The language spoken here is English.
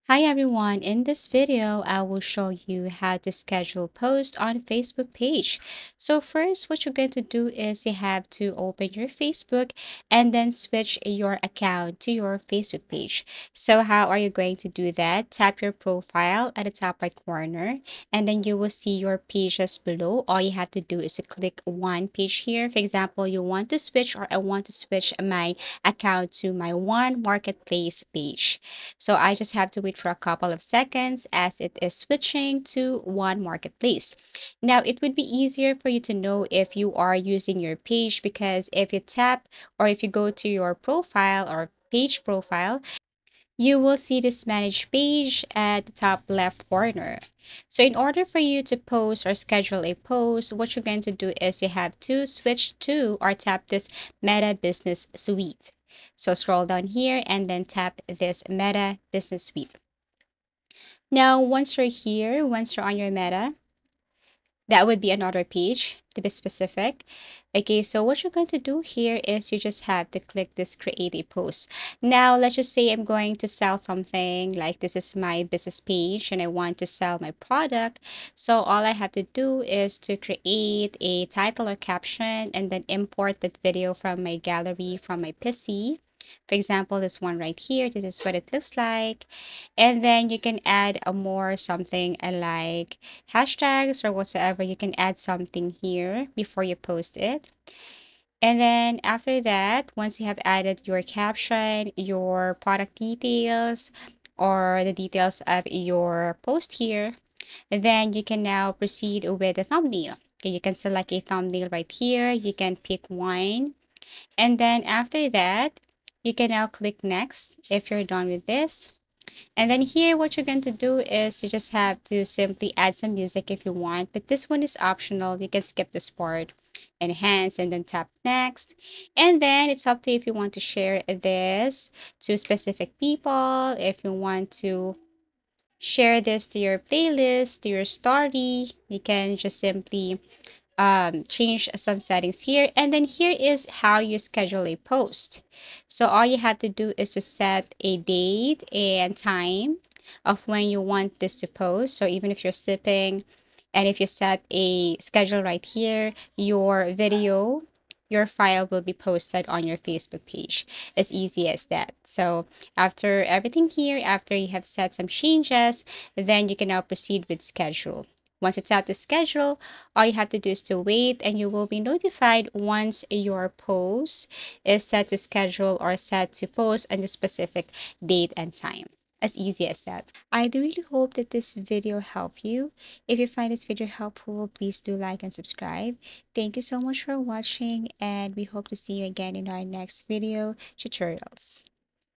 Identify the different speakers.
Speaker 1: Hi everyone, in this video, I will show you how to schedule posts on Facebook page. So first, what you're going to do is you have to open your Facebook and then switch your account to your Facebook page. So how are you going to do that? Tap your profile at the top right corner and then you will see your pages below. All you have to do is to click one page here. For example, you want to switch or I want to switch my account to my one marketplace page. So I just have to wait for a couple of seconds as it is switching to one marketplace. Now it would be easier for you to know if you are using your page because if you tap or if you go to your profile or page profile, you will see this manage page at the top left corner. So in order for you to post or schedule a post, what you're going to do is you have to switch to or tap this Meta Business Suite. So scroll down here and then tap this Meta Business Suite. Now, once you're here, once you're on your Meta, that would be another page to be specific. Okay, so what you're going to do here is you just have to click this create a post. Now let's just say I'm going to sell something, like this is my business page and I want to sell my product. So all I have to do is to create a title or caption and then import that video from my gallery from my PC. For example, this one right here, this is what it looks like. And then you can add a more something like hashtags or whatsoever. You can add something here before you post it. And then after that, once you have added your caption, your product details, or the details of your post here, then you can now proceed with the thumbnail. Okay, you can select a thumbnail right here. You can pick one. And then after that, you can now click next if you're done with this. And then here, what you're going to do is you just have to simply add some music if you want, but this one is optional. You can skip this part, enhance, and then tap next. And then it's up to you if you want to share this to specific people, if you want to share this to your playlist, to your story, you can just simply change some settings here. And then here is how you schedule a post. So all you have to do is to set a date and time of when you want this to post. So even if you're sleeping and if you set a schedule right here, your video, your file will be posted on your Facebook page. As easy as that. So after everything here, after you have set some changes, then you can now proceed with schedule. Once you tap the schedule, all you have to do is to wait and you will be notified once your post is set to schedule or set to post on a specific date and time. As easy as that. I do really hope that this video helped you. If you find this video helpful, please do like and subscribe. Thank you so much for watching and we hope to see you again in our next video tutorials.